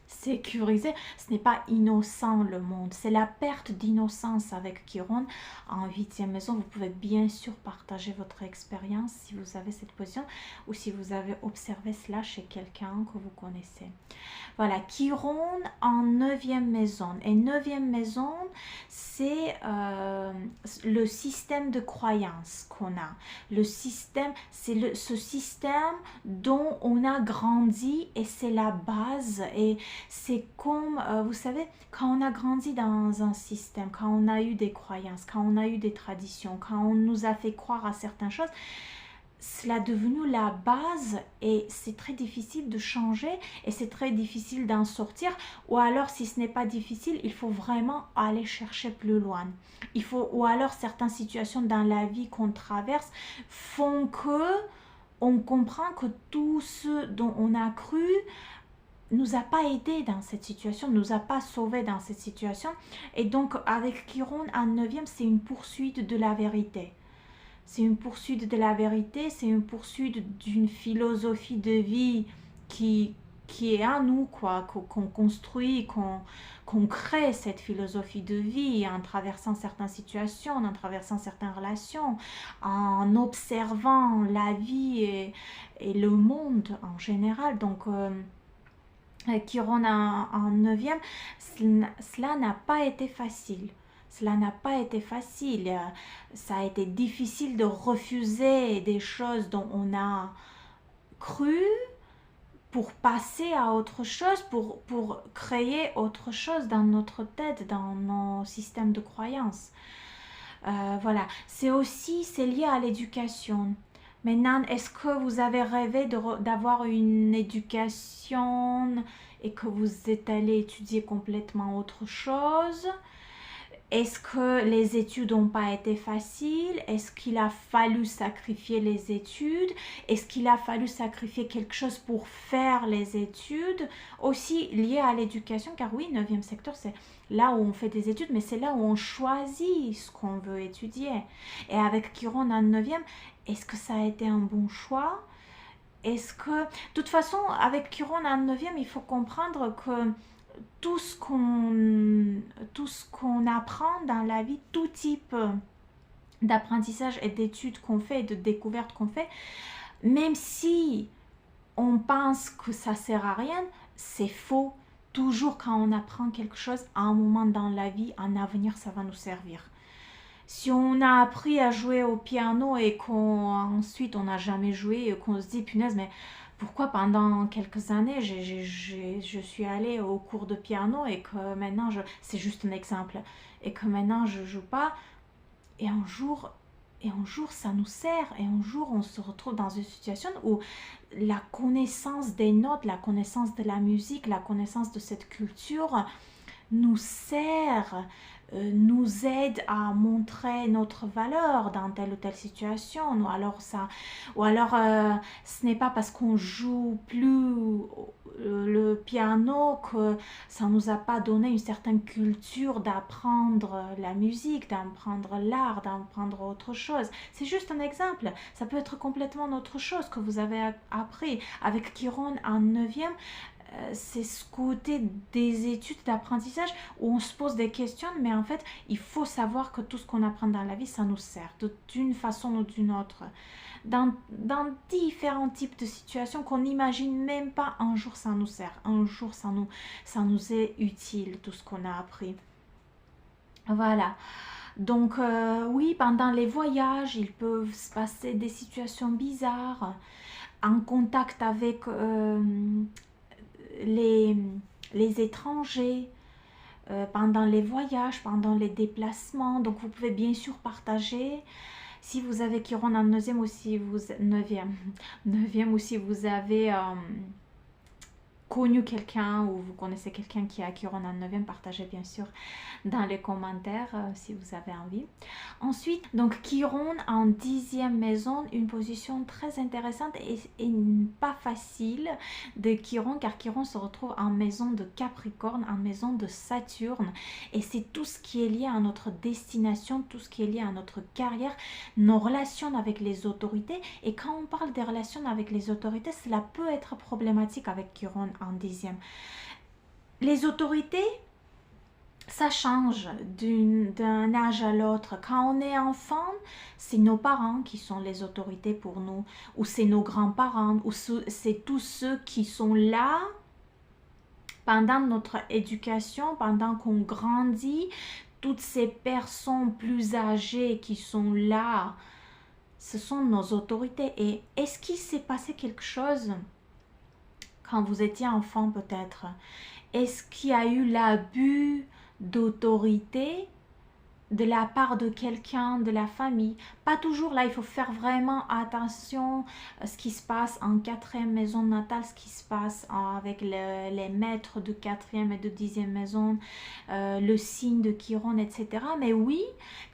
sécurisé. Ce n'est pas innocent le monde, c'est la perte d'innocence avec Chiron en huitième maison. Vous pouvez bien sûr partager votre expérience si vous avez cette position ou si vous avez observé cela chez quelqu'un que vous connaissez. Voilà, Chiron en neuvième maison. Et neuvième maison, c'est le système de croyance qu'on a. Le système, c'est ce système dont on a grandi et c'est la base. Et c'est comme, vous savez, quand on a grandi dans un système, quand on a eu des croyances, quand on a eu des traditions, quand on nous a fait croire à certaines choses, cela est devenu la base et c'est très difficile de changer et c'est très difficile d'en sortir. Ou alors, si ce n'est pas difficile, il faut vraiment aller chercher plus loin. Ou alors, certaines situations dans la vie qu'on traverse font que on comprend que tout ce dont on a cru nous a pas aidé dans cette situation, nous a pas sauvé dans cette situation. Et donc, avec Chiron en neuvième, c'est une poursuite de la vérité. C'est une poursuite de la vérité, c'est une poursuite d'une philosophie de vie qui est à nous, quoi, qu'on construit, qu'on crée cette philosophie de vie en traversant certaines situations, en traversant certaines relations, en observant la vie et le monde en général. Donc, Chiron en neuvième, cela n'a pas été facile. Cela n'a pas été facile. Ça a été difficile de refuser des choses dont on a cru pour passer à autre chose, pour créer autre chose dans notre tête, dans nos systèmes de croyances. Voilà, c'est lié à l'éducation. Maintenant, est-ce que vous avez rêvé d'avoir une éducation et que vous êtes allé étudier complètement autre chose? Est-ce que les études n'ont pas été faciles? Est-ce qu'il a fallu sacrifier les études? Est-ce qu'il a fallu sacrifier quelque chose pour faire les études? Aussi lié à l'éducation, car oui, 9e secteur, c'est là où on fait des études, mais c'est là où on choisit ce qu'on veut étudier. Et avec Chiron en 9e, est-ce que ça a été un bon choix? Est-ce que... De toute façon, avec Chiron en 9e, il faut comprendre que tout ce qu'on apprend dans la vie, tout type d'apprentissage et d'études qu'on fait et de découvertes qu'on fait, même si on pense que ça sert à rien, c'est faux. Toujours quand on apprend quelque chose, à un moment dans la vie, en avenir, ça va nous servir. Si on a appris à jouer au piano et qu'ensuite on n'a jamais joué et qu'on se dit punaise, mais pourquoi pendant quelques années je suis allée au cours de piano et que maintenant c'est juste un exemple, et que maintenant je joue pas, et un jour ça nous sert, et un jour on se retrouve dans une situation où la connaissance des notes, la connaissance de la musique, la connaissance de cette culture nous sert, nous aide à montrer notre valeur dans telle ou telle situation, ou alors ce n'est pas parce qu'on joue plus le piano que ça nous a pas donné une certaine culture d'apprendre la musique, d'apprendre l'art, d'apprendre autre chose. C'est juste un exemple. Ça peut être complètement autre chose que vous avez appris. Avec Chiron en 9e, c'est ce côté des études d'apprentissage où on se pose des questions, mais en fait, il faut savoir que tout ce qu'on apprend dans la vie, ça nous sert d'une façon ou d'une autre. Dans différents types de situations qu'on n'imagine même pas, un jour ça nous sert, un jour ça nous est utile, tout ce qu'on a appris. Voilà. Donc oui, pendant les voyages, il peut se passer des situations bizarres, en contact avec les, les étrangers, pendant les voyages, pendant les déplacements. Donc vous pouvez bien sûr partager. Si vous avez Chiron en 9e ou si vous... 9e ou si vous avez connu quelqu'un ou vous connaissez quelqu'un qui a Chiron en 9e, partagez bien sûr dans les commentaires si vous avez envie. Ensuite, donc Chiron en 10e maison, une position très intéressante et pas facile de Chiron, car Chiron se retrouve en maison de Capricorne, en maison de Saturne, et c'est tout ce qui est lié à notre destination, tout ce qui est lié à notre carrière, nos relations avec les autorités. Et quand on parle des relations avec les autorités, cela peut être problématique avec Chiron en 10e. Les autorités, ça change d'un âge à l'autre. Quand on est enfant, c'est nos parents qui sont les autorités pour nous, ou c'est nos grands-parents, ou c'est tous ceux qui sont là pendant notre éducation, pendant qu'on grandit. Toutes ces personnes plus âgées qui sont là, ce sont nos autorités. Et est-ce qu'il s'est passé quelque chose quand vous étiez enfant peut-être? Est-ce qu'il y a eu l'abus d'autorité de la part de quelqu'un de la famille? Pas toujours, là il faut faire vraiment attention à ce qui se passe en 4e maison natale, ce qui se passe avec les maîtres de 4e et de 10e maison, le signe de Chiron, etc. Mais oui,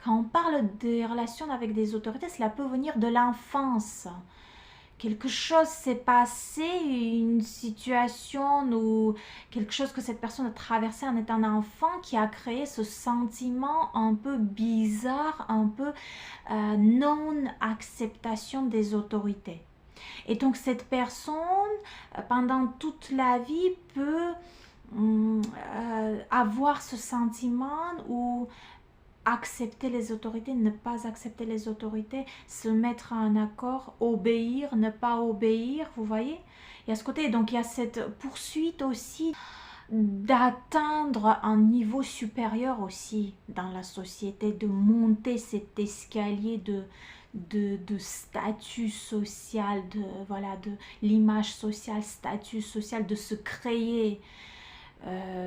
quand on parle des relations avec des autorités, cela peut venir de l'enfance. Quelque chose s'est passé, une situation ou quelque chose que cette personne a traversé en étant enfant qui a créé ce sentiment un peu bizarre, un peu non-acceptation des autorités. Et donc cette personne, pendant toute la vie, peut avoir ce sentiment où accepter les autorités, ne pas accepter les autorités, se mettre en accord, obéir, ne pas obéir, vous voyez? Il y a ce côté, donc il y a cette poursuite aussi d'atteindre un niveau supérieur aussi dans la société, de monter cet escalier de statut social, de l'image sociale, statut social, de se créer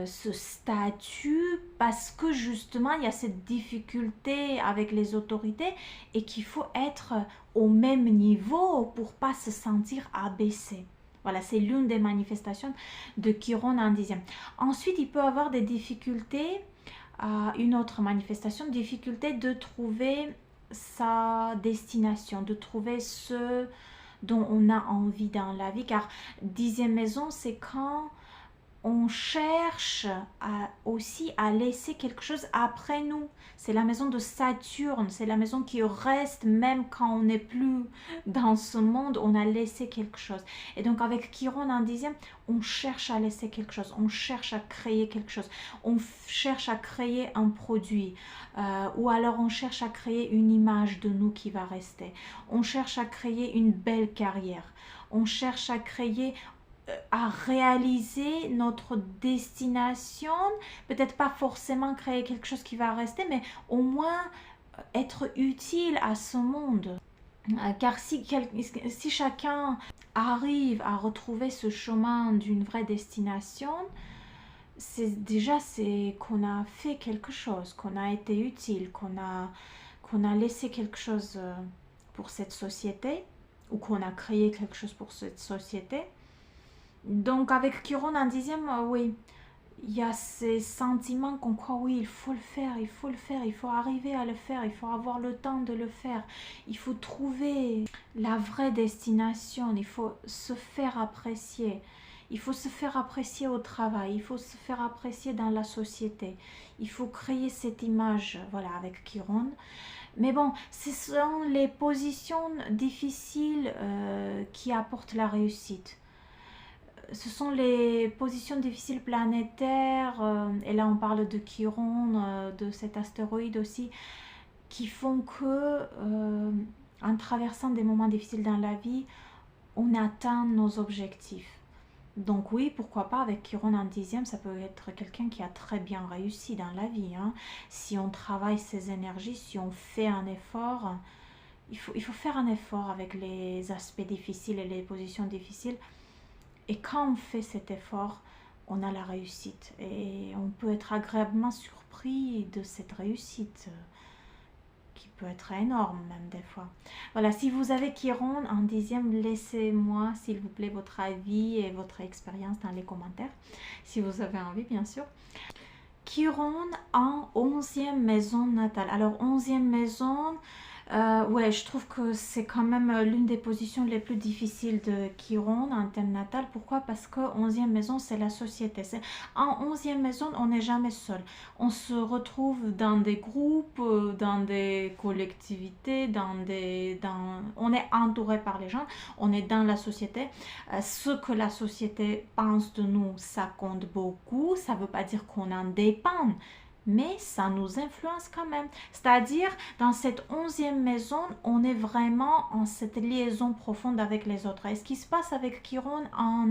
ce statut parce que justement il y a cette difficulté avec les autorités et qu'il faut être au même niveau pour pas se sentir abaissé. Voilà, c'est l'une des manifestations de Chiron en 10e. Ensuite, il peut avoir des difficultés, une autre manifestation, difficulté de trouver sa destination, de trouver ce dont on a envie dans la vie, car 10e maison, c'est quand on cherche aussi à laisser quelque chose après nous. C'est la maison de Saturne, c'est la maison qui reste même quand on n'est plus dans ce monde, on a laissé quelque chose. Et donc avec Chiron en 10e, on cherche à laisser quelque chose, on cherche à créer quelque chose, on cherche à créer un produit, ou alors on cherche à créer une image de nous qui va rester. On cherche à créer une belle carrière, on cherche à créer à réaliser notre destination, peut-être pas forcément créer quelque chose qui va rester, mais au moins être utile à ce monde. Car si chacun arrive à retrouver ce chemin d'une vraie destination, c'est qu'on a fait quelque chose, qu'on a été utile, qu'on a laissé quelque chose pour cette société, ou qu'on a créé quelque chose pour cette société. Donc avec Chiron en 10e, oui, il y a ces sentiments qu'on croit, oui, il faut le faire, il faut le faire, il faut arriver à le faire, il faut avoir le temps de le faire, il faut trouver la vraie destination, il faut se faire apprécier. Il faut se faire apprécier au travail, il faut se faire apprécier dans la société. Il faut créer cette image, voilà, avec Chiron. Mais bon, ce sont les positions difficiles qui apportent la réussite. Ce sont les positions difficiles planétaires, et là on parle de Chiron, de cet astéroïde aussi, qui font que, en traversant des moments difficiles dans la vie, on atteint nos objectifs. Donc oui, pourquoi pas, avec Chiron en 10e, ça peut être quelqu'un qui a très bien réussi dans la vie. Hein. Si on travaille ses énergies, si on fait un effort, il faut faire un effort avec les aspects difficiles et les positions difficiles. Et quand on fait cet effort, on a la réussite. Et on peut être agréablement surpris de cette réussite, qui peut être énorme même des fois. Voilà, si vous avez Chiron en 10e, laissez-moi s'il vous plaît votre avis et votre expérience dans les commentaires. Si vous avez envie, bien sûr. Chiron en 11e maison natale. Alors 11e maison... ouais, je trouve que c'est quand même l'une des positions les plus difficiles de Chiron en thème natal. Pourquoi? Parce que 11e maison, c'est la société. En 11e maison, on n'est jamais seul. On se retrouve dans des groupes, dans des collectivités, on est entouré par les gens, on est dans la société. Ce que la société pense de nous, ça compte beaucoup. Ça ne veut pas dire qu'on en dépend, mais ça nous influence quand même. C'est-à-dire, dans cette 11e maison, on est vraiment en cette liaison profonde avec les autres. Et ce qui se passe avec Chiron en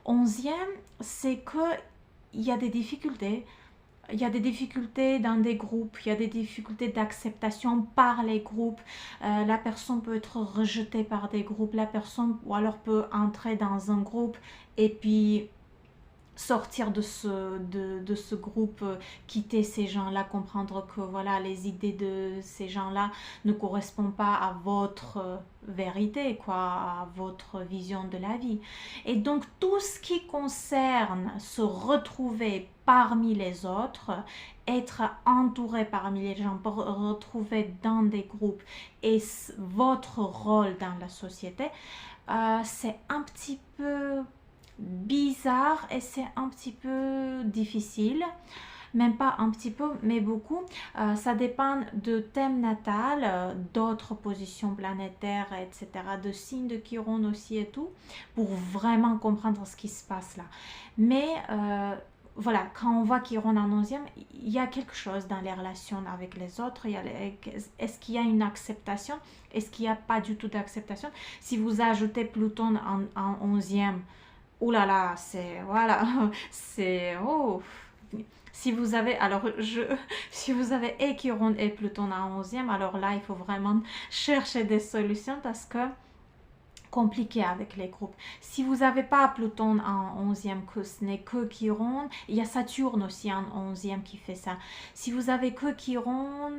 11e, c'est qu'il y a des difficultés. Il y a des difficultés dans des groupes, il y a des difficultés d'acceptation par les groupes. La personne peut être rejetée par des groupes, la personne ou alors peut entrer dans un groupe et puis sortir de ce groupe, quitter ces gens-là, comprendre que voilà, les idées de ces gens-là ne correspondent pas à votre vérité, quoi, à votre vision de la vie. Et donc tout ce qui concerne se retrouver parmi les autres, être entouré parmi les gens, retrouver dans des groupes et votre rôle dans la société, c'est un petit peu bizarre et c'est un petit peu difficile, même pas un petit peu mais beaucoup. Ça dépend de thème natal, d'autres positions planétaires, etc., de signes de Chiron aussi et tout, pour vraiment comprendre ce qui se passe là. Mais voilà, quand on voit Chiron en 11e, il y a quelque chose dans les relations avec les autres. Est-ce qu'il y a une acceptation? Est-ce qu'il n'y a pas du tout d'acceptation? Si vous ajoutez Pluton en 11e, ouh là là, c'est... Voilà, c'est... Oh. Si vous avez... Alors, si vous avez et Chiron et Pluton en 11e, alors là, il faut vraiment chercher des solutions parce que compliqué avec les groupes. Si vous n'avez pas Pluton en 11e, que ce n'est que Chiron, il y a Saturne aussi en 11e qui fait ça. Si vous avez que Chiron,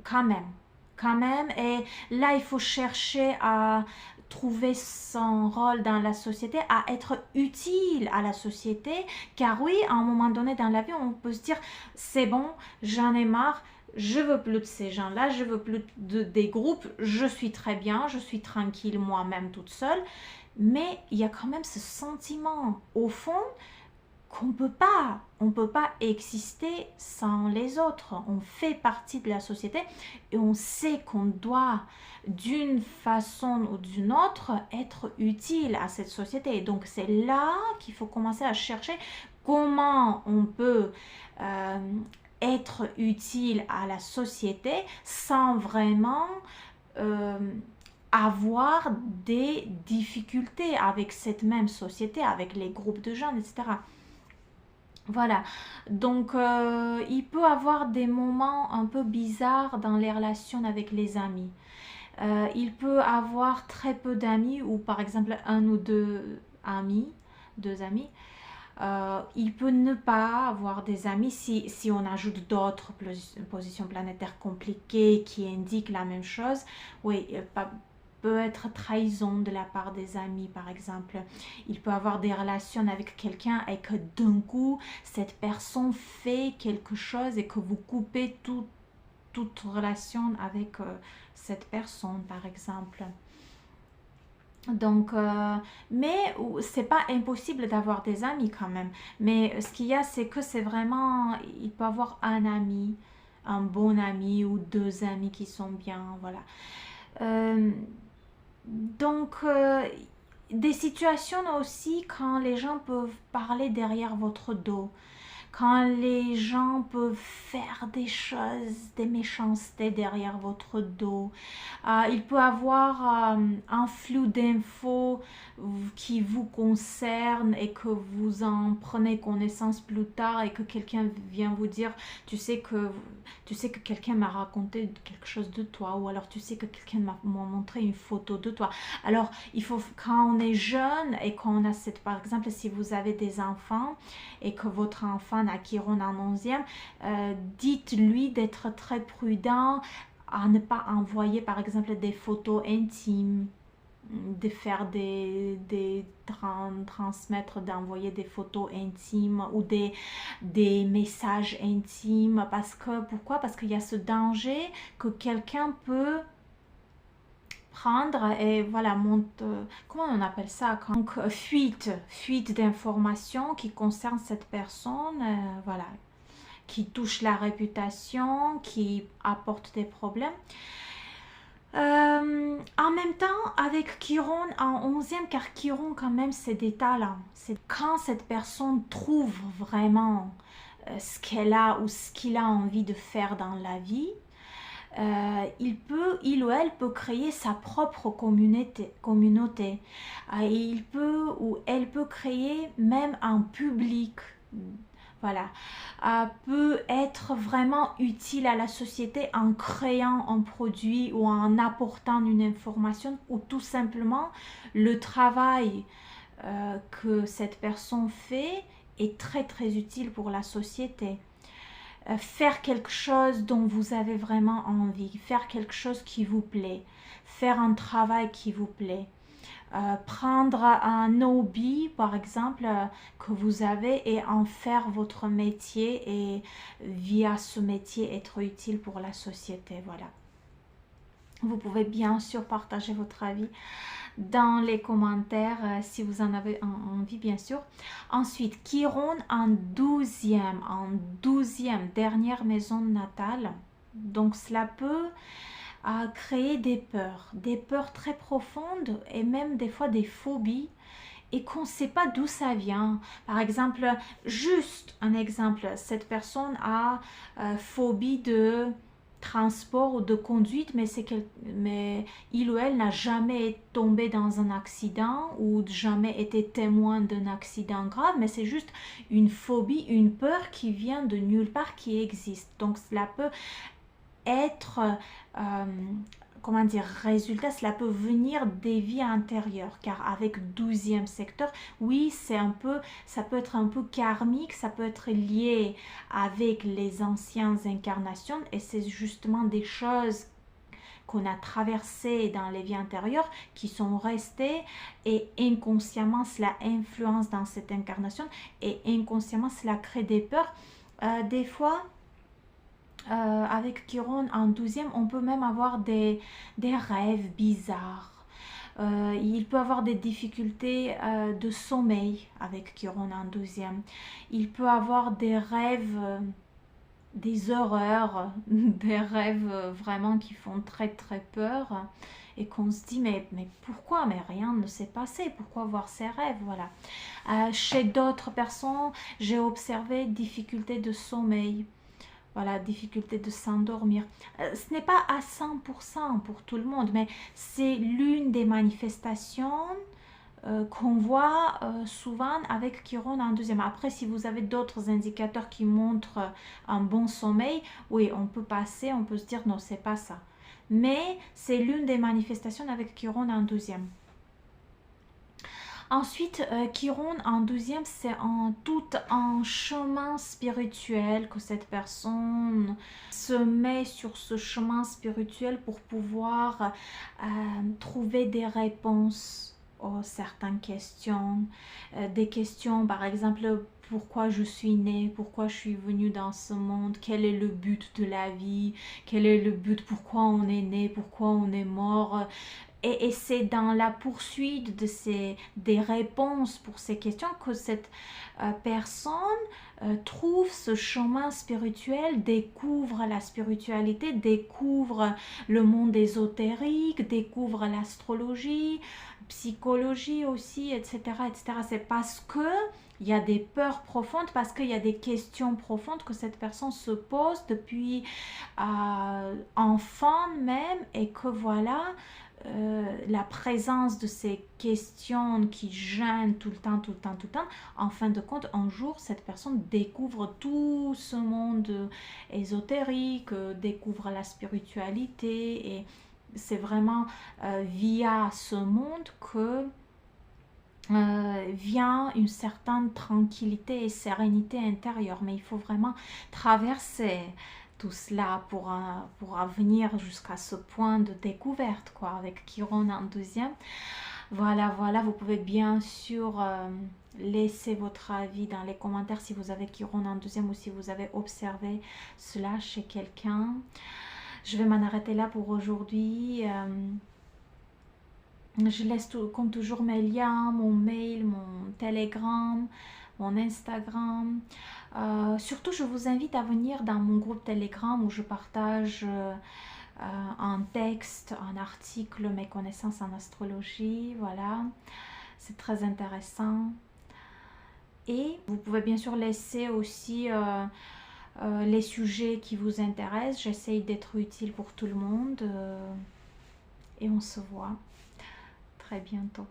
quand même, et là il faut chercher à trouver son rôle dans la société, à être utile à la société, car oui, à un moment donné dans la vie, on peut se dire, c'est bon, j'en ai marre, je veux plus de ces gens-là, je veux plus des groupes, je suis très bien, je suis tranquille moi-même toute seule, mais il y a quand même ce sentiment au fond on peut pas exister sans les autres. On fait partie de la société et on sait qu'on doit d'une façon ou d'une autre être utile à cette société. Donc c'est là qu'il faut commencer à chercher comment on peut être utile à la société sans vraiment avoir des difficultés avec cette même société, avec les groupes de gens, etc. Voilà, donc il peut avoir des moments un peu bizarres dans les relations avec les amis. Il peut avoir très peu d'amis ou par exemple un ou deux amis. Il peut ne pas avoir des amis si on ajoute d'autres positions planétaires compliquées qui indiquent la même chose. Oui, peut être trahison de la part des amis par exemple. Il peut avoir des relations avec quelqu'un et que d'un coup cette personne fait quelque chose et que vous coupez toute relation avec cette personne par exemple. Donc, mais c'est pas impossible d'avoir des amis quand même. Mais ce qu'il y a, c'est que c'est vraiment, il peut avoir un ami, un bon ami ou deux amis qui sont bien, voilà. Euh, donc, des situations aussi quand les gens peuvent parler derrière votre dos, quand les gens peuvent faire des choses, des méchancetés derrière votre dos. Il peut avoir un flux d'infos qui vous concerne et que vous en prenez connaissance plus tard et que quelqu'un vient vous dire, tu sais que quelqu'un m'a raconté quelque chose de toi, ou alors tu sais que quelqu'un m'a montré une photo de toi. Alors, il faut, quand on est jeune et qu'on a cette, par exemple, si vous avez des enfants et que votre enfant a Chiron en 11e, dites-lui d'être très prudent à ne pas envoyer par exemple des photos intimes, de faire transmettre, d'envoyer des photos intimes ou des messages intimes. Pourquoi? Parce qu'il y a ce danger que quelqu'un peut prendre et voilà, comment on appelle ça? Donc, fuite d'informations qui concernent cette personne, voilà, qui touche la réputation, qui apporte des problèmes. En même temps, avec Chiron en 11e, car Chiron quand même c'est des talents. C'est quand cette personne trouve vraiment ce qu'elle a ou ce qu'il a envie de faire dans la vie, il ou elle peut créer sa propre communauté. Il peut ou elle peut créer même un public. Voilà, peut être vraiment utile à la société en créant un produit ou en apportant une information ou tout simplement le travail que cette personne fait est très très utile pour la société. Faire quelque chose dont vous avez vraiment envie, faire quelque chose qui vous plaît, faire un travail qui vous plaît. Prendre un hobby par exemple que vous avez et en faire votre métier et via ce métier être utile pour la société. Voilà, vous pouvez bien sûr partager votre avis dans les commentaires si vous en avez envie bien sûr. Ensuite, Chiron en 12e dernière maison natale, donc cela peut à créer des peurs très profondes et même des fois des phobies et qu'on ne sait pas d'où ça vient. Par exemple, juste un exemple, cette personne a phobie de transport ou de conduite, mais il ou elle n'a jamais tombé dans un accident ou jamais été témoin d'un accident grave, mais c'est juste une phobie, une peur qui vient de nulle part, qui existe. Donc cela peut être comment dire, résultat, cela peut venir des vies antérieures, car avec 12e secteur, oui, c'est un peu, ça peut être un peu karmique, ça peut être lié avec les anciennes incarnations, et c'est justement des choses qu'on a traversées dans les vies antérieures qui sont restées, et inconsciemment cela influence dans cette incarnation, et inconsciemment cela crée des peurs. Des fois, avec Chiron en 12e, on peut même avoir des rêves bizarres. Il peut avoir des difficultés de sommeil avec Chiron en 12e. Il peut avoir des rêves, des horreurs, des rêves vraiment qui font très très peur. Et qu'on se dit, mais pourquoi? Mais rien ne s'est passé. Pourquoi voir ces rêves? Voilà. Chez d'autres personnes, j'ai observé difficultés de sommeil. Voilà, difficulté de s'endormir. Ce n'est pas à 100% pour tout le monde, mais c'est l'une des manifestations qu'on voit souvent avec Chiron en 12e. Après, si vous avez d'autres indicateurs qui montrent un bon sommeil, oui, on peut passer, on peut se dire non, c'est pas ça. Mais c'est l'une des manifestations avec Chiron en 12e. Ensuite, Chiron en 12e, c'est tout un chemin spirituel que cette personne se met sur ce chemin spirituel pour pouvoir trouver des réponses aux certaines questions. Des questions, par exemple, pourquoi je suis née, pourquoi je suis venue dans ce monde, quel est le but de la vie, quel est le but, pourquoi on est né, pourquoi on est mort. Et c'est dans la poursuite des réponses pour ces questions que cette personne trouve ce chemin spirituel, découvre la spiritualité, découvre le monde ésotérique, découvre l'astrologie, psychologie aussi, etc., etc. C'est parce que il y a des peurs profondes, parce qu'il y a des questions profondes que cette personne se pose depuis enfant même, et que voilà, la présence de ces questions qui gênent tout le temps, tout le temps, tout le temps, en fin de compte, un jour, cette personne découvre tout ce monde ésotérique, découvre la spiritualité, et c'est vraiment via ce monde que vient une certaine tranquillité et sérénité intérieure. Mais il faut vraiment traverser tout cela pour venir jusqu'à ce point de découverte, quoi, avec Chiron en 12e. Voilà, voilà, vous pouvez bien sûr laisser votre avis dans les commentaires si vous avez Chiron en 12e ou si vous avez observé cela chez quelqu'un. Je vais m'en arrêter là pour aujourd'hui. Je laisse comme toujours mes liens, mon mail, mon Telegram, mon Instagram. Surtout, je vous invite à venir dans mon groupe Telegram où je partage un texte, un article, mes connaissances en astrologie. Voilà, c'est très intéressant. Et vous pouvez bien sûr laisser aussi les sujets qui vous intéressent. J'essaye d'être utile pour tout le monde. Et on se voit très bientôt.